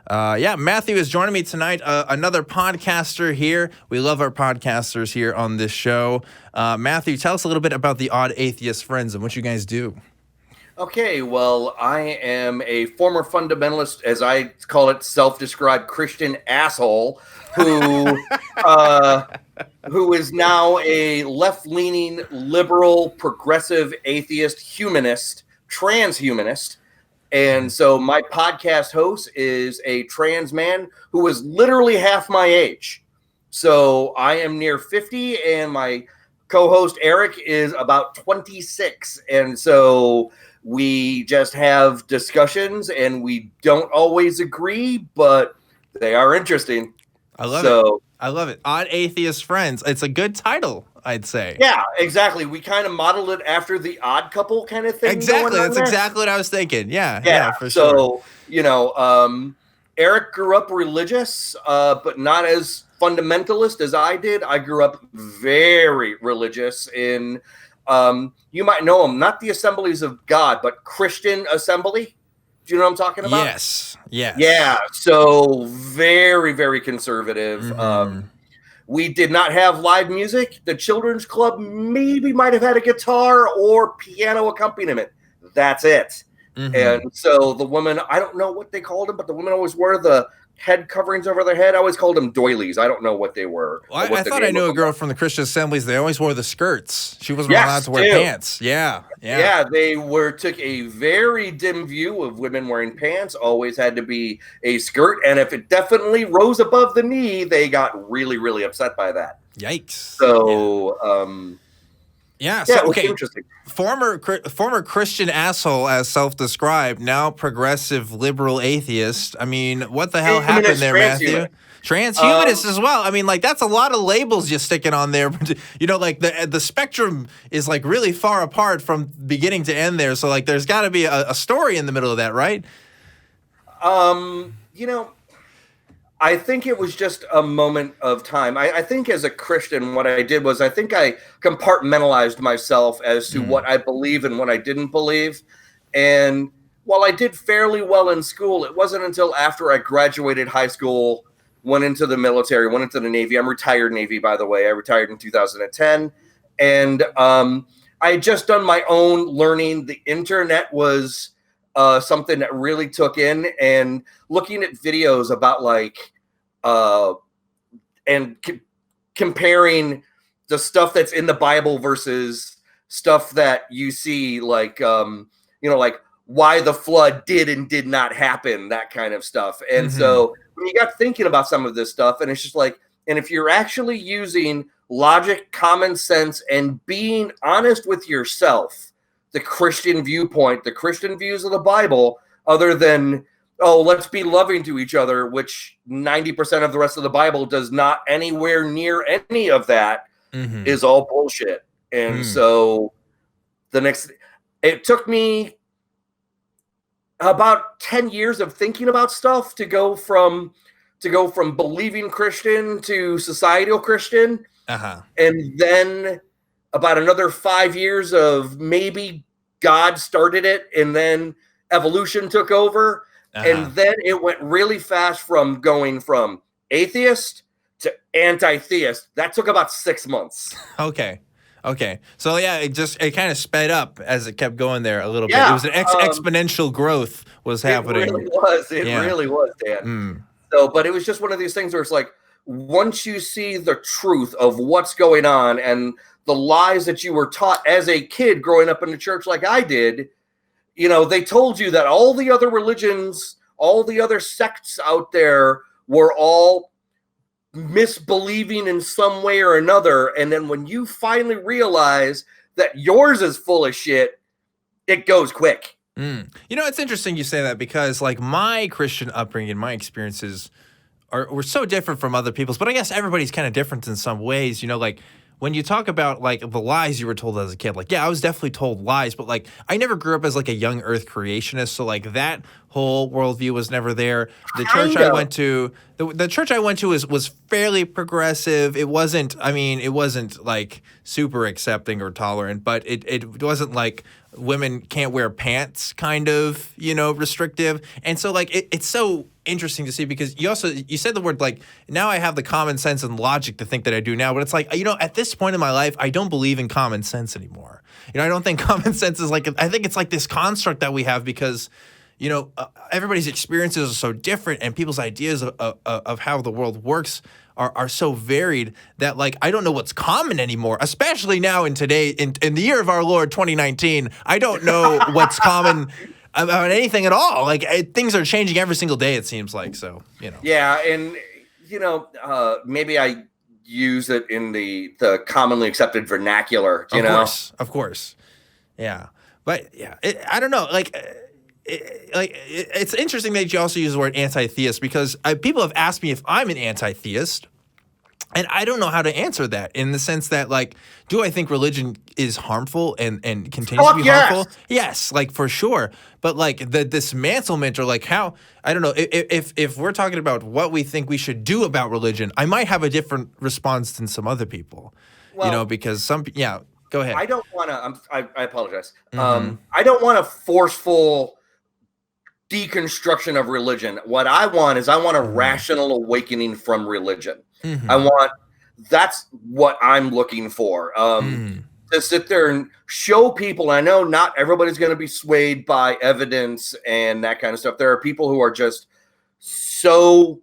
Matthew is joining me tonight, another podcaster here. We love our podcasters here on this show. Matthew, tell us a little bit about the Odd Atheist Friends and what you guys do. Okay, well, I am a former fundamentalist, as I call it, self-described Christian asshole who is now a left-leaning, liberal, progressive, atheist, humanist, transhumanist. And so my podcast host is a trans man who is literally half my age. So I am near 50, and my co-host Eric is about 26. And so we just have discussions, and we don't always agree, but they are interesting. I love it. Odd Atheist Friends. It's a good title, I'd say. Yeah, exactly. We kind of modeled it after the Odd Couple kind of thing. Exactly. That's exactly what I was thinking. Yeah, for sure. So, Eric grew up religious, but not as fundamentalist as I did. I grew up very religious in, you might know them, not the Assemblies of God, but Christian Assembly. Do you know what I'm talking about? Yes. Yeah, so very, very conservative. Mm-hmm. We did not have live music. The Children's Club maybe might have had a guitar or piano accompaniment. That's it. Mm-hmm. And so the women, I don't know what they called them, but the women always wear the head coverings over their head. I always called them doilies. I don't know what they were. Well, I thought I knew a girl from the Christian Assemblies. They always wore the skirts. She wasn't allowed to wear pants. Yeah. They took a very dim view of women wearing pants. Always had to be a skirt, and if it definitely rose above the knee, they got really, really upset by that. Yikes! So, okay. Interesting. Former Christian asshole, as self-described, now progressive liberal atheist. I mean, what the hell happened there, Matthew? Transhumanist as well. I mean, like, that's a lot of labels you're sticking on there. You know, like the spectrum is like really far apart from beginning to end there. So like, there's got to be a story in the middle of that, right? I think it was just a moment of time. I think as a Christian, what I did was I think I compartmentalized myself as to what I believe and what I didn't believe. And while I did fairly well in school, it wasn't until after I graduated high school, went into the military, went into the Navy. I'm retired Navy, by the way. I retired in 2010. And I had just done my own learning. The internet was something that really took in, and looking at videos about comparing the stuff that's in the Bible versus stuff that you see, like why the flood did and did not happen, that kind of stuff. And so when you got thinking about some of this stuff, and it's just like, and if you're actually using logic, common sense, and being honest with yourself, the Christian viewpoint, the Christian views of the Bible, other than, oh, let's be loving to each other, which 90% of the rest of the Bible does not anywhere near any of that, is all bullshit. And so it took me about 10 years of thinking about stuff to go from believing Christian to societal Christian. And then about another 5 years of maybe God started it, and then evolution took over. And then it went really fast from going from atheist to anti-theist. That took about 6 months. Okay. So yeah, it kind of sped up as it kept going there a little bit. It was an exponential growth was happening. It really was, Dan. So, but it was just one of these things where it's like, once you see the truth of what's going on and the lies that you were taught as a kid growing up in the church like I did, they told you that all the other religions, all the other sects out there were all misbelieving in some way or another. And then when you finally realize that yours is full of shit, it goes quick. It's interesting you say that, because like my Christian upbringing, my experiences were so different from other people's, but I guess everybody's kind of different in some ways. Like when you talk about like the lies you were told as a kid, like, yeah, I was definitely told lies, but like I never grew up as like a young earth creationist. So like that whole worldview was never there. The church I went to, the church I went to was fairly progressive. It wasn't like super accepting or tolerant, but it wasn't like women can't wear pants kind of, restrictive. And so like it's so interesting to see because you said the word like now I have the common sense and logic to think that I do now, but it's like, at this point in my life, I don't believe in common sense anymore. I don't think common sense is I think it's like this construct that we have because, everybody's experiences are so different and people's ideas of how the world works are so varied that like I don't know what's common anymore, especially now in the year of our Lord 2019. I don't know what's common about anything at all. Like things are changing every single day, it seems like. So, Yeah, and maybe I use it in the commonly accepted vernacular, Of course. Yeah. But yeah, I don't know. It's interesting that you also use the word anti-theist because people have asked me if I'm an anti-theist, and I don't know how to answer that in the sense that, like, do I think religion is harmful and continues to be harmful? Yes, like for sure. But like the dismantlement or like how, I don't know, if we're talking about what we think we should do about religion, I might have a different response than some other people, because go ahead. I don't want to, I apologize. I don't want a forceful deconstruction of religion. What I want is a rational awakening from religion. That's what I'm looking for. To sit there and show people, I know not everybody's going to be swayed by evidence and that kind of stuff. There are people who are just so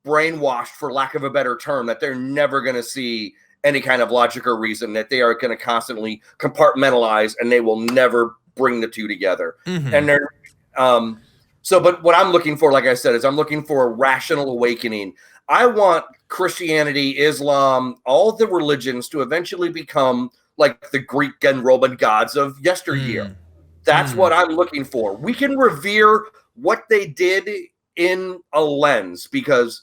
brainwashed, for lack of a better term, that they're never going to see any kind of logic or reason, that they are going to constantly compartmentalize and they will never bring the two together. And they're, but what I'm looking for, like I said, is I'm looking for a rational awakening. I want Christianity, Islam, all the religions to eventually become like the Greek and Roman gods of yesteryear. That's what I'm looking for. We can revere what they did in a lens, because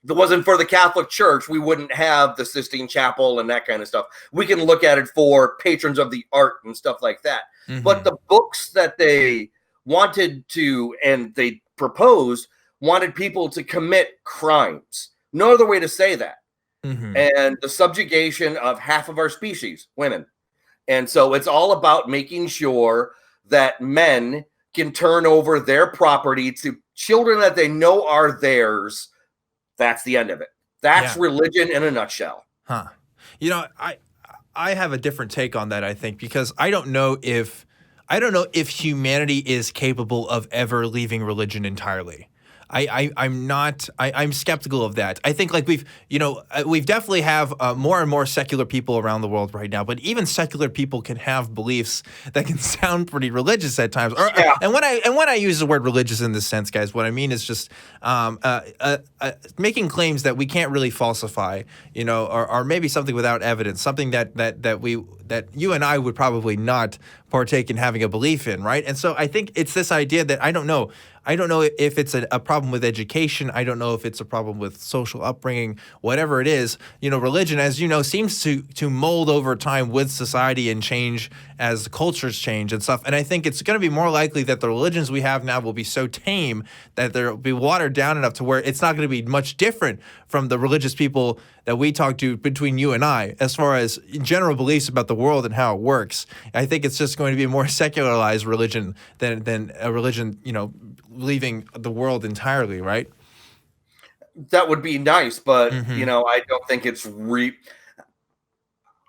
if it wasn't for the Catholic Church, we wouldn't have the Sistine Chapel and that kind of stuff. We can look at it for patrons of the art and stuff like that. But the books that they wanted to, and they proposed, wanted people to commit crimes. No other way to say that. And the subjugation of half of our species, women. And so it's all about making sure that men can turn over their property to children that they know are theirs. That's the end of it. That's religion in a nutshell. I have a different take on that, I think, because I don't know if humanity is capable of ever leaving religion entirely. I'm skeptical of that. I think like we've definitely have more and more secular people around the world right now, but even secular people can have beliefs that can sound pretty religious at times. And when I use the word religious in this sense, guys, what I mean is just making claims that we can't really falsify, or maybe something without evidence, something that you and I would probably not partake in having a belief in, right? And so I think it's this idea that I don't know if it's a problem with education. I don't know if it's a problem with social upbringing, whatever it is. Religion, as you know, seems to mold over time with society and change as the cultures change and stuff. And I think it's going to be more likely that the religions we have now will be so tame that they'll be watered down enough to where it's not going to be much different from the religious people that we talk to between you and I, as far as general beliefs about the world and how it works. I think it's just going to be a more secularized religion than a religion, leaving the world entirely, right? That would be nice, but I don't think it's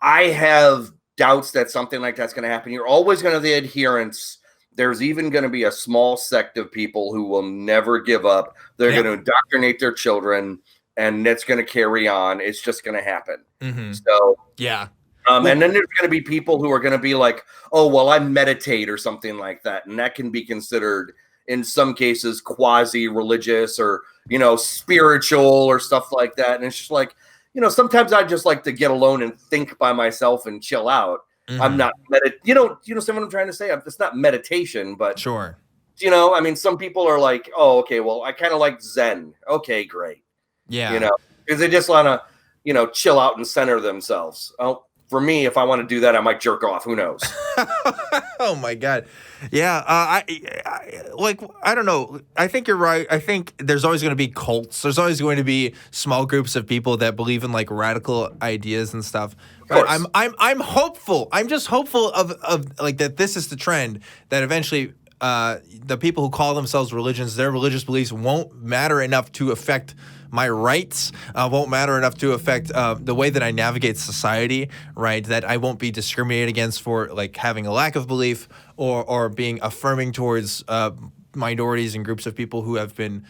I have doubts that something like that's going to happen. You're always going to have the adherents. There's even going to be a small sect of people who will never give up. They're going to indoctrinate their children, and that's going to carry on. It's just going to happen. So and then there's going to be people who are going to be like, oh, well, I meditate or something like that, and that can be considered in some cases quasi-religious or spiritual or stuff like that. And it's just like, sometimes I just like to get alone and think by myself and chill out. I'm not you know what I'm trying to say? It's not meditation, but sure. Some people are like, oh, okay, well, I kind of like Zen. Okay, great. Yeah. Because they just want to, chill out and center themselves. Oh, for me, if I want to do that, I might jerk off. Who knows? Oh my God. Yeah. I don't know. I think you're right. I think there's always going to be cults. There's always going to be small groups of people that believe in like radical ideas and stuff. But I'm hopeful. I'm just hopeful of like that this is the trend that eventually the people who call themselves religions, their religious beliefs won't matter enough to affect my rights, won't matter enough to affect the way that I navigate society, right? That I won't be discriminated against for like having a lack of belief or being affirming towards minorities and groups of people who have been,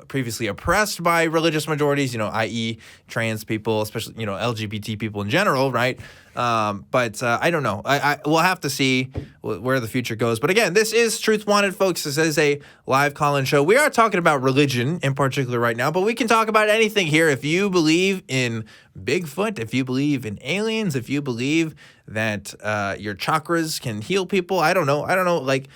previously oppressed by religious majorities, i.e. trans people, especially, LGBT people in general, right? But I don't know. We'll have to see where the future goes. But again, this is Truth Wanted, folks. This is a live call-in show. We are talking about religion in particular right now, but we can talk about anything here. If you believe in Bigfoot, if you believe in aliens, if you believe that your chakras can heal people, I don't know. Like,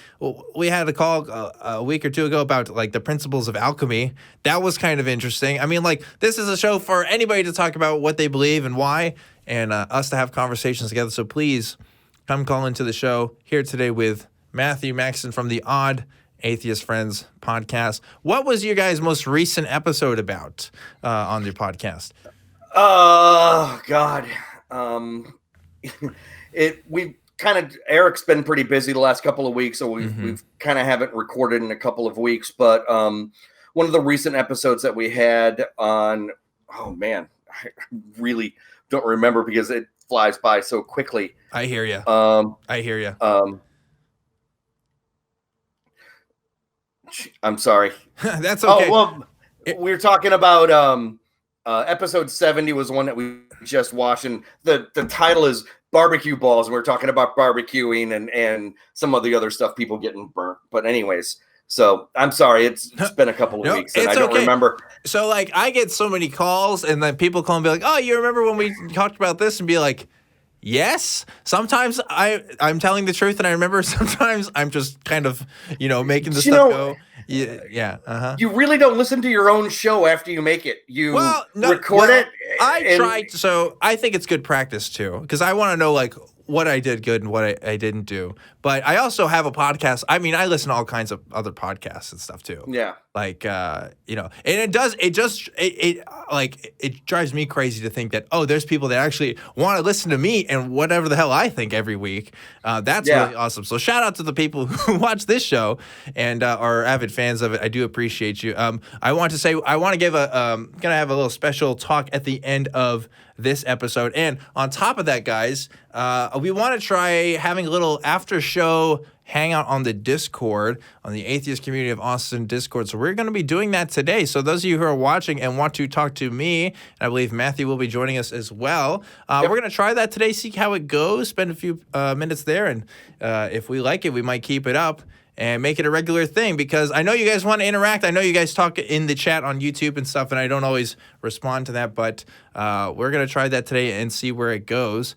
we had a call a week or two ago about like the principles of alchemy. That was kind of interesting. I mean, like, this is a show for anybody to talk about what they believe and why, and us to have conversations together. So please come call into the show here today with Matthew Maxon from the Odd Atheist Friends podcast. What was your guys' most recent episode about on your podcast? Oh, God. Eric's been pretty busy the last couple of weeks, so we've kind of haven't recorded in a couple of weeks. But one of the recent episodes that we had on, oh man, I really don't remember because it flies by so quickly. I hear you. I hear you. I'm sorry. That's okay. Oh, well, we were talking about episode 70 was one that we just watched, and the title is Barbecue Balls. We're talking about barbecuing and some of the other stuff, people getting burnt. But anyways, so I'm sorry, it's been a couple of weeks and I don't remember. So like, I get so many calls, and then people call and be like, "Oh, you remember when we talked about this?" And be like, yes. Sometimes I'm telling the truth and I remember. Sometimes I'm just kind of, making the stuff go. Yeah. Uh-huh. You really don't listen to your own show after you make it. You record it. I tried. So I think it's good practice too, because I want to know like what I did good and what I didn't do. But I also have a podcast. I mean, I listen to all kinds of other podcasts and stuff too. Yeah. Like, and it drives me crazy to think that, oh, there's people that actually want to listen to me and whatever the hell I think every week. That's really awesome. So shout out to the people who watch this show and are avid fans of it. I do appreciate you. I want to give gonna have a little special talk at the end of this episode. And on top of that, guys, we want to try having a little after show hangout on the Discord, on the Atheist Community of Austin Discord. So we're going to be doing that today. So those of you who are watching and want to talk to me, and I believe Matthew will be joining us as well. We're going to try that today, see how it goes, spend a few minutes there. And if we like it, we might keep it up and make it a regular thing, because I know you guys want to interact. I know you guys talk in the chat on YouTube and stuff, and I don't always respond to that, but we're going to try that today and see where it goes.